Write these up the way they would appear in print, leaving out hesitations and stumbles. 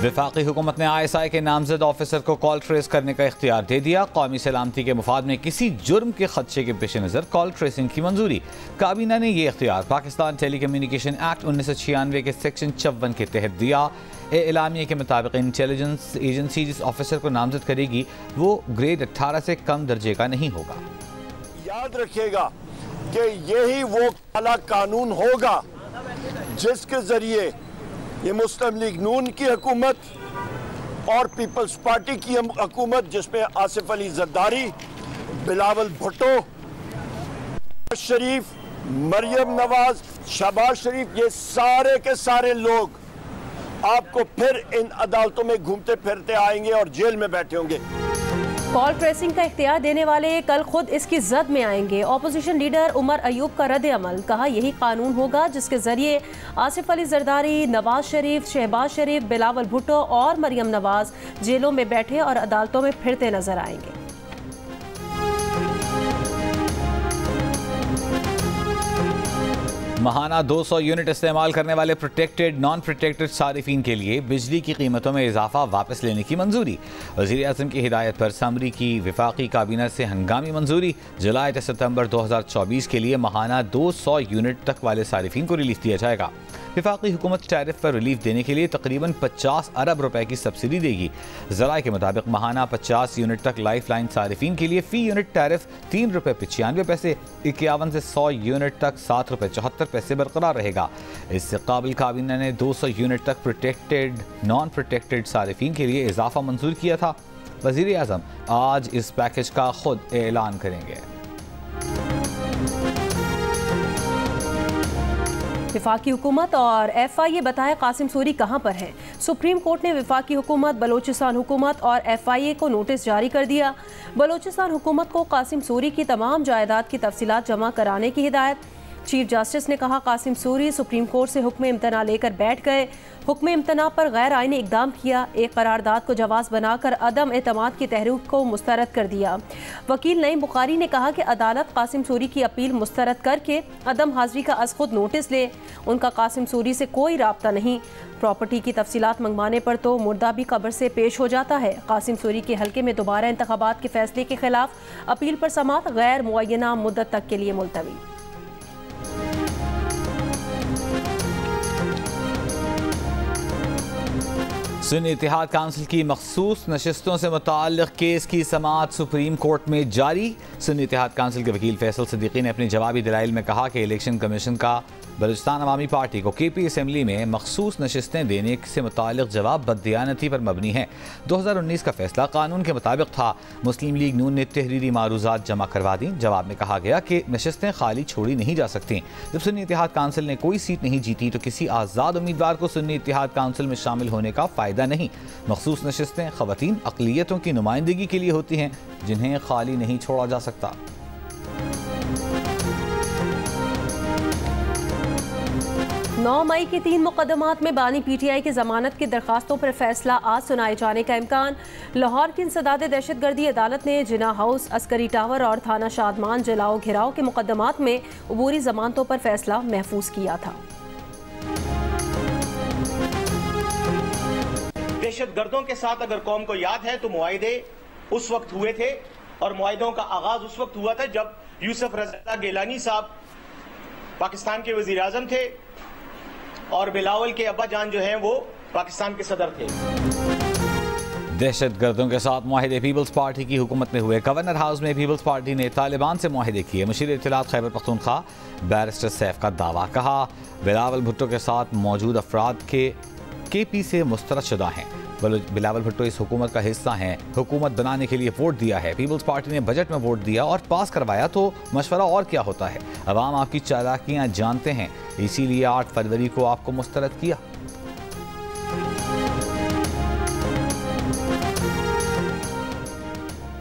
वफाकी हुकूमत ने ISI के नामजद ऑफिसर को कॉल ट्रेस करने का इख्तियार दे दिया। कौमी सलामती के मुफाद में किसी जुर्म के खदशे के पेश नज़र कॉल ट्रेसिंग की मंजूरी। काबीना ने यह इख्तियार पाकिस्तान टेली कम्युनिकेशन एक्ट 1996 के सेक्शन 54 के तहत दिया। एलामिया के मुताबिक इंटेलिजेंस एजेंसी जिस ऑफिसर को नामजद करेगी वो ग्रेड 18 से कम दर्जे का नहीं होगा। याद रखिएगा कि यही वो काला कानून होगा जिसके जरिए ये मुस्लिम लीग नून की हुकूमत और पीपल्स पार्टी की हुकूमत, जिसमें आसिफ अली जरदारी, बिलावल भुट्टो शरीफ, मरियम नवाज, शहबाज शरीफ, ये सारे के सारे लोग आपको फिर इन अदालतों में घूमते फिरते आएंगे और जेल में बैठे होंगे। कॉल ट्रेसिंग का इख्तियार देने वाले कल खुद इसकी जद में आएंगे। ऑपोजिशन लीडर उमर अयूब का रद्द अमल, कहा यही कानून होगा जिसके जरिए आसिफ अली जरदारी, नवाज शरीफ, शहबाज शरीफ, बिलावल भुट्टो और मरियम नवाज जेलों में बैठे और अदालतों में फिरते नजर आएंगे। महाना 200 यूनिट इस्तेमाल करने वाले प्रोटेक्टेड नॉन प्रोटेक्टेड सारिफीन के लिए बिजली की कीमतों में इजाफा वापस लेने की मंजूरी। वज़ीर आज़म की हिदायत पर समरी की वफाकी काबीना से हंगामी मंजूरी। जुलाई से सितंबर 2024 के लिए महाना 200 यूनिट तक वाले सारिफीन को रिलीफ दिया जाएगा। वफाकी हुकूमत टैरिफ पर रिलीफ देने के लिए तकरीबन 50 अरब रुपए की सब्सिडी देगी। ज़राए के मुताबिक महाना 50 यूनिट तक लाइफ लाइन सारिफीन के लिए फ़ी यूनिट टैरिफ 3 रुपये 95 पैसे, 51 से 100 यूनिट तक 7 रुपये 74 पैसे बरकरार रहेगा। इससे काबिल काबीना ने 200 यूनिट तक प्रोटेक्टेड नॉन प्रोटेक्टेड सारिफीन के लिए इजाफा मंजूर किया था। वज़ीर आज़म आज इस पैकेज का खुद ऐलान करेंगे। वफाकी हुकूमत और FIA बताए कासिम सूरी कहां पर हैं। सुप्रीम कोर्ट ने वफाकी हुकूमत, बलोचिस्तान हुकूमत और FIA को नोटिस जारी कर दिया। बलोचिस्तान हुकूमत को कासिम सूरी की तमाम जायदाद की तफसीलात जमा कराने की हिदायत। चीफ जस्टिस ने कहा कासिम सूरी सुप्रीम कोर्ट से हुक्म इम्तना लेकर बैठ गए, हुक्म इम्तना पर गैर आईनी इकदाम किया, एक करारदाद को जवाज़ बनाकर अदम एतमाद की तहरीक को मुस्तरद कर दिया। वकील नईम बुखारी ने कहा कि अदालत कासिम सूरी की अपील मुस्तरद करके अदम हाजिरी का अज खुद नोटिस ले। उनका कासिम सूरी से कोई राब्ता नहीं। प्रॉपर्टी की तफसीलात मंगवाने पर तो मुर्दा भी कब्र से पेश हो जाता है। कासिम सूरी के हल्के में दोबारा इंतखाबात के फैसले के खिलाफ अपील पर समाअत गैर मुअय्यना मुद्दत तक के लिए मुलतवी। सुन्नी इत्तेहाद काउंसिल की मखसूस नशिस्तों से मुताल्लिक़ केस की समाअत सुप्रीम कोर्ट में जारी। सुन्नी इत्तेहाद काउंसिल के वकील फैसल सिद्दीकी ने अपनी जवाबी दलाइल में कहा कि इलेक्शन कमीशन का बलूचिस्तान अवामी पार्टी को KP असम्बली में मखसूस नशिस्तें देने से मुताल्लिक़ जवाब बददियानती पर मबनी है। 2019 का फैसला कानून के मुताबिक था। मुस्लिम लीग नून ने तहरीरी मारूजात जमा करवा दी। जवाब में कहा गया कि नशिस्तें खाली छोड़ी नहीं जा सकती। जब सुन्नी इत्तेहाद काउंसिल ने कोई सीट नहीं जीती तो किसी आज़ाद उम्मीदवार को सुन्नी इत्तेहाद काउंसिल में शामिल होने का फ़ायदा नहीं। मखसूस नशिस्तें ख़वातीन अक़लियतों की नुमाइंदगी के लिए होती हैं जिन्हें खाली नहीं छोड़ा जा सकता। 9 मई के 3 मुकदमात में बानी PTI की जमानत की दरखास्तों पर फैसला आज सुनाए जाने का इम्कान। लाहौर की इंसदाद दहशतगर्दी अदालत ने जिना हाउस, अस्करी टावर और थाना शादमान जलाओ घिराव के मुकदमात में अबूरी जमानतों पर फैसला महफूज किया था। दहशतगर्दों के साथ अगर कौम को याद है तो मुआहिदे उस वक्त हुए थे और मुआहिदों का आगाज उस वक्त हुआ था जब यूसुफ रज़ा गिलानी साहब पाकिस्तान के वजीर आजम थे और बिलावल के अब्बा जान जो हैं वो पाकिस्तान के सदर थे। दहशतगर्दों के साथ मुआहिदे पीपल्स पार्टी की हुकूमत में हुए। गवर्नर हाउस में पीपल्स पार्टी ने तालिबान से मुआहिदे किए। मुशीर इत्तलात खैबर पख्तूनख्वा बैरिस्टर सैफ का दावा। कहा बिलावल भुट्टो के साथ मौजूद अफराद के KP से मुस्तरद शुदा हैं। बिलावल भुट्टो इस हुकूमत का हिस्सा हैं। हुकूमत बनाने के लिए वोट दिया है। पीपल्स पार्टी ने बजट में वोट दिया और पास करवाया तो मशवरा और क्या होता है। अवाम आपकी चालाकियाँ जानते हैं, इसीलिए 8 फरवरी को आपको मुस्तरद किया।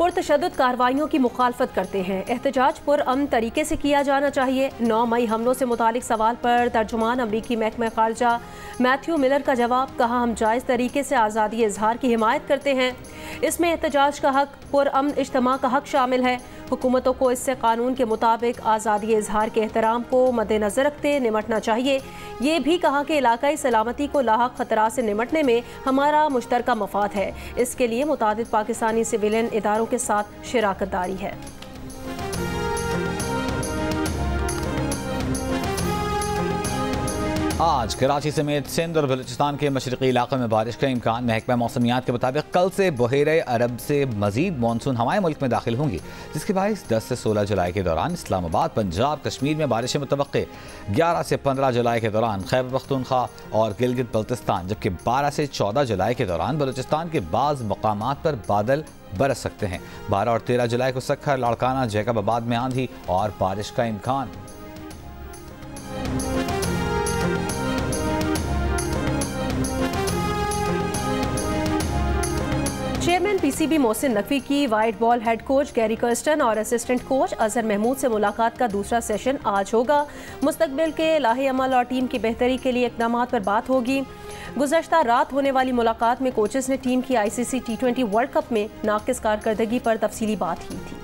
पुरतशद्दुद कार्रवाइयों की मुखालफत करते हैं। एहतजाज पुरअमन तरीके से किया जाना चाहिए। 9 मई हमलों से मुतालिक सवाल पर तर्जुमान अमरीकी महकमा खारजा मैथ्यू मिलर का जवाब। कहा हम जायज़ तरीके से आज़ादी इजहार की हिमायत करते हैं। इसमें एहतजाज का हक, पुरअमन इज्तिमा का हक शामिल है। हुकूमतों को इससे कानून के मुताबिक आज़ादी इजहार के एहतराम को मद्देनजर रखते निमटना चाहिए। ये भी कहा कि इलाकाई सलामती को लाहक खतरात से निमटने में हमारा मुश्तरका मफाद है। इसके लिए मुतादिद पाकिस्तानी सिविलियन इदारों के साथ शराकत दारी है। आज कराची समेत सिंध और बलूचिस्तान के मशरकी इलाकों में बारिश का इम्कान। महकमा मौसमियात के मुताबिक कल से बहेरे अरब से मजीद मानसून हवाएं मुल्क में दाखिल होंगी, जिसके बायस 10 से 16 जुलाई के दौरान इस्लामाबाद, पंजाब, कश्मीर में बारिशें मुतवक्के। 11 से 15 जुलाई के दौरान खैबर पख्तूनख्वा और गिलगित बल्तिस्तान, जबकि 12 से 14 जुलाई के दौरान बलूचिस्तान के बाज़ मकामात पर बादल बरस सकते हैं। 12 और 13 जुलाई को सक्खर, लाड़काना, जैकबाबाद में आंधी और बारिश का इम्कान। चेयरमैन पीसीबी मोहसिन नकवी की white ball head coach Gary Kirsten और असिस्टेंट कोच अजहर महमूद से मुलाकात का दूसरा सेशन आज होगा। मुस्तकबिल के लाहे अमल और टीम की बेहतरी के लिए इक़दाम पर बात होगी। गुज़श्ता रात होने वाली मुलाकात में कोचेस ने टीम की ICC T20 वर्ल्ड कप में नाक़िस कारकर्दगी पर तफसीली बात की थी।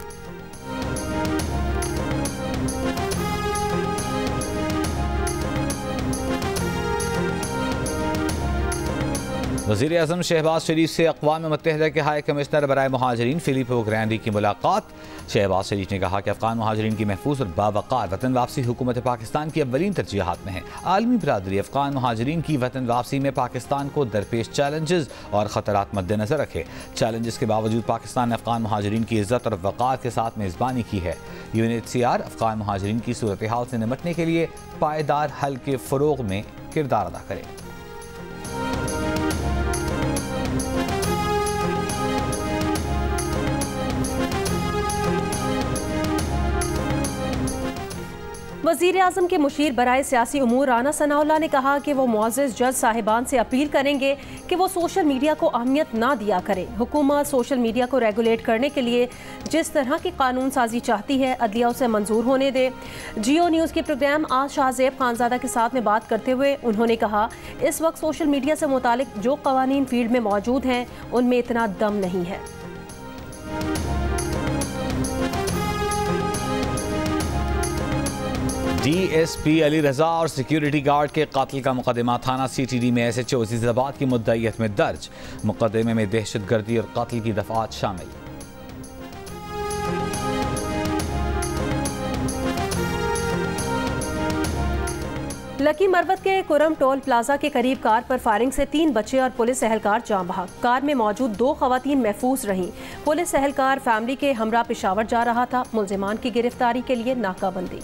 वज़ीर आज़म शहबाज शरीफ से अक़वाम मुत्तहिदा के हाई कमिश्नर बराए मुहाजिरीन फिलिपो ग्रैंडी की मुलाकात। शहबाज शरीफ ने कहा कि अफ़गान मुहाजिरीन की महफूज और बावक़ार वतन वापसी हुकूमत पाकिस्तान की अव्वलीन तरजीहात में है। आलमी बरादरी अफ़गान मुहाजिरीन की वतन वापसी में पाकिस्तान को दरपेश चैलेंजेस और ख़तरात मद्देनज़र रखे। चैलेंजेस के बावजूद पाकिस्तान ने अफ़गान मुहाजिरीन की इज़्ज़त और वक़ार के साथ मेज़बानी की है। UNHCR अफ़गान मुहाजिरीन की सूरत हाल से निमटने के लिए पायदार हल के फ़रोग़ में किरदार अदा करे। वज़ीर आज़म के मुशीर बराए सियासी उमूर राना सनाउल्लाह ने कहा कि वो मुअज़्ज़ज़ जज साहिबान से अपील करेंगे कि वो सोशल मीडिया को अहमियत ना दिया करें। हुकूमत सोशल मीडिया को रेगुलेट करने के लिए जिस तरह की कानून साजी चाहती है, अदलिया उसे मंजूर होने दे। जियो न्यूज़ के प्रोग्राम आज शाहज़ेब खानज़ादा के साथ में बात करते हुए उन्होंने कहा, इस वक्त सोशल मीडिया से मुतालिक जो कवानीन फील्ड में मौजूद हैं उनमें इतना दम नहीं है। DSP अली रजा और सिक्योरिटी गार्ड के कातिल का मुकदमा थाना CTD में SHO अजीज़ाबाद की मुद्दईयत में दर्ज। मुकदमे में दहशतगर्दी और कातिल की दफात शामिल। लकी मरवत के कुरम टोल प्लाजा के करीब कार पर फायरिंग से 3 बच्चे और पुलिस एहलकार जान बहक। कार में मौजूद 2 खवातीन महफूज रहीं। पुलिस एहलकार फैमिली के हमरा पेशावर जा रहा था। मुल्जिमान की गिरफ्तारी के लिए नाकाबंदी।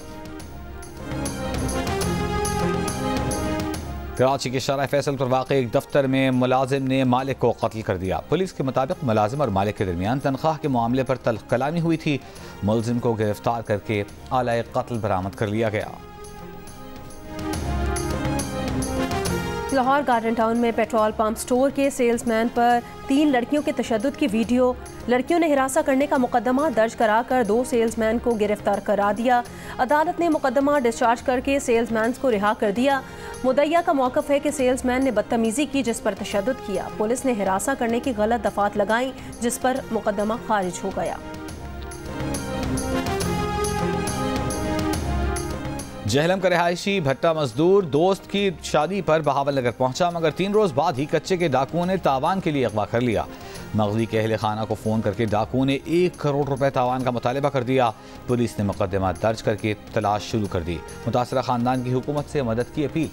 कराची के शारा फैसल पर वाक़ एक दफ्तर में मुलाजिम ने मालिक को कत्ल कर दिया। पुलिस के मुताबिक मुलाजिम और मालिक के दरमियान तनख्वाह के मामले पर तल्ख कलामी हुई थी। मुलजिम को गिरफ्तार करके आला कत्ल बरामद कर लिया गया। लाहौर गार्डन टाउन में पेट्रोल पंप स्टोर के सेल्समैन पर 3 लड़कियों के तशद्दुद की वीडियो। लड़कियों ने हिरासा करने का मुकदमा दर्ज कराकर 2 सेल्समैन को गिरफ्तार करा दिया। अदालत ने मुकदमा डिस्चार्ज करके सेल्समैन को रिहा कर दिया। मुद्दईया का मौक़िफ़ है कि सेल्समैन ने बदतमीज़ी की जिस पर तशद्दुद किया। पुलिस ने हिरासा करने की गलत दफात लगाई जिस पर मुकदमा खारिज हो गया। जहलम का रहायशी भट्टा मजदूर दोस्त की शादी पर बहावल नगर पहुंचा, मगर 3 रोज बाद ही कच्चे के डाकुओं ने तावान के लिए अगवा कर लिया। मगजी के अहले खाना को फोन करके डाकुओं ने 1 करोड़ रुपए तावान का मुतालबा कर दिया। पुलिस ने मुकदमा दर्ज करके तलाश शुरू कर दी। मुतासरा खानदान की हुकूमत से मदद की अपील।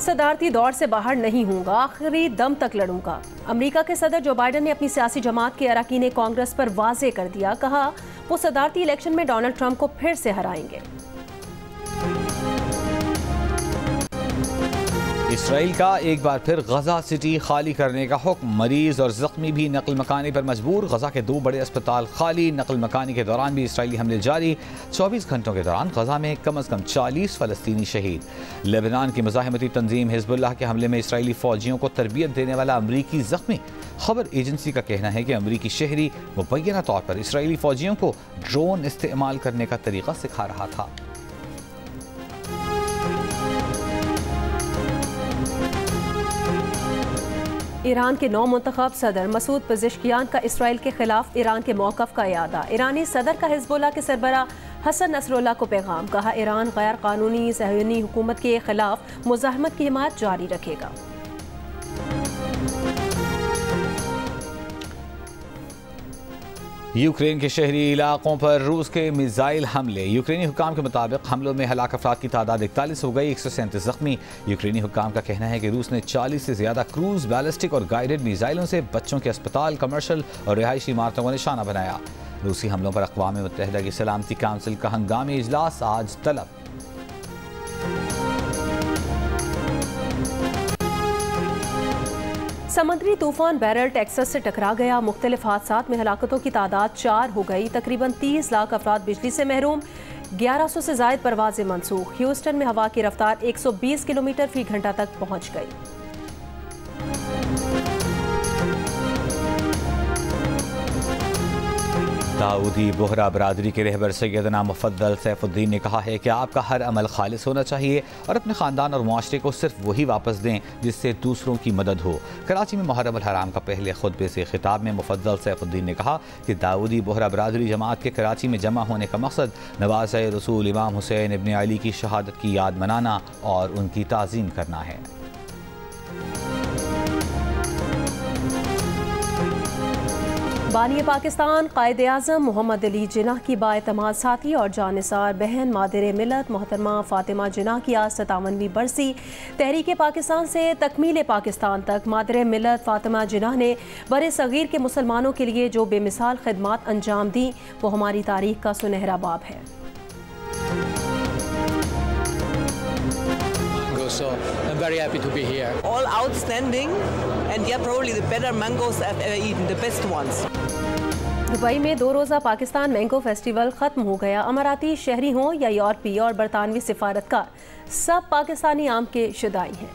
सदारती दौड़ से बाहर नहीं हूँगा, आखिरी दम तक लड़ूंगा। अमेरिका के सदर जो बाइडन ने अपनी सियासी जमात के अरकान कांग्रेस पर वाजे कर दिया। कहा वो सदारती इलेक्शन में डोनाल्ड ट्रंप को फिर से हराएंगे। इसराइल का एक बार फिर गजा सिटी खाली करने का हुक्म। मरीज और जख्मी भी नकल मकानी पर मजबूर। गजा के 2 बड़े अस्पताल खाली। नकल मकानी के दौरान भी इसराइली हमले जारी। 24 घंटों के दौरान गजा में कम अज कम 40 फलस्तीनी शहीद। लेबनान की मुजाहिमती तंजीम हिजबुल्लाह के हमले में इसराइली फौजियों को तरबियत देने वाला अमरीकी जख्मी। खबर एजेंसी का कहना है कि अमरीकी शहरी मुबैना तौर पर इसराइली फौजियों को ड्रोन इस्तेमाल करने का तरीका सिखा रहा था। ईरान के नौ मुंतखब सदर मसूद पेज़ेश्कियान का इसराइल के खिलाफ ईरान के मौक़िफ़ का इयादा। ईरानी सदर का हिज़्बुल्लाह के सरबराह हसन नसरुल्लाह को पैगाम, कहा ईरान गैर कानूनी सहयूनी हुकूमत के खिलाफ मुज़ाहमत की हिमायत जारी रखेगा। यूक्रेन के शहरी इलाकों पर रूस के मिसाइल हमले। यूक्रेनी हुकाम के मुताबिक हमलों में हलाक अफराद की तादाद 41 हो गई, 137 जख्मी। यूक्रेनी हुकाम का कहना है कि रूस ने 40 से ज्यादा क्रूज, बैलिस्टिक और गाइडेड मिसाइलों से बच्चों के अस्पताल, कमर्शल और रिहायशी इमारतों को निशाना बनाया। रूसी हमलों पर अक़वाम मुत्तहिदा की सलामती काउंसिल का हंगामी इजलास आज तलब। समुद्री तूफान बैरल टेक्सास से टकरा गया। मुख्तलिफ हादसात में हलाकतों की तादाद 4 हो गई। तकरीबन 30 लाख अफराद बिजली से महरूम, 1100 से ज़ायद परवाजें मनसूख। ह्यूस्टन में हवा की रफ्तार 120 किलोमीटर फी घंटा तक पहुंच गई। दाऊदी बोहरा बरादरी के रहबर सैयदना मुफद्दल सैफुद्दीन ने कहा है कि आपका हर अमल खालिस होना चाहिए और अपने ख़ानदान और मुआशरे को सिर्फ वही वापस दें जिससे दूसरों की मदद हो। कराची में मुहर्रम अल हराम का पहले खुतबे से खिताब में मुफद्दल सैफुद्दीन ने कहा कि दाऊदी बोहरा बरादरी जमात के कराची में जमा होने का मकसद नवाज़ रसूल इमाम हुसैन इब्न अली की शहादत की याद मनाना और उनकी ताज़ीम करना है। बानी पाकिस्तान कायद आज़म मोहम्मद अली जिन्नाह की बाएतमाद साथी और जानिसार बहन मादिर मिलत मोहतरमा फ़ातिमा जिन्नाह की आज 57वीं बरसी। तहरीक पाकिस्तान से तकमील पाकिस्तान तक मादिर मिलत फ़ातिमा जिन्नाह ने बरे सग़ीर के मुसलमानों के लिए जो बेमिसाल खिदमात अंजाम दी वो हमारी तारीख का सुनहरा बाब है। So I'm very happy to be here. All outstanding, and yeah, probably the better mangoes I've ever eaten, the best ones. Dubai में 2 रोज़ा पाकिस्तान मैंगो फेस्टिवल ख़त्म हो गया। अमाराती शहरी हों या यूरोपीय और बरतानवी सिफारतकार, सब पाकिस्तानी आम के शुदाई हैं।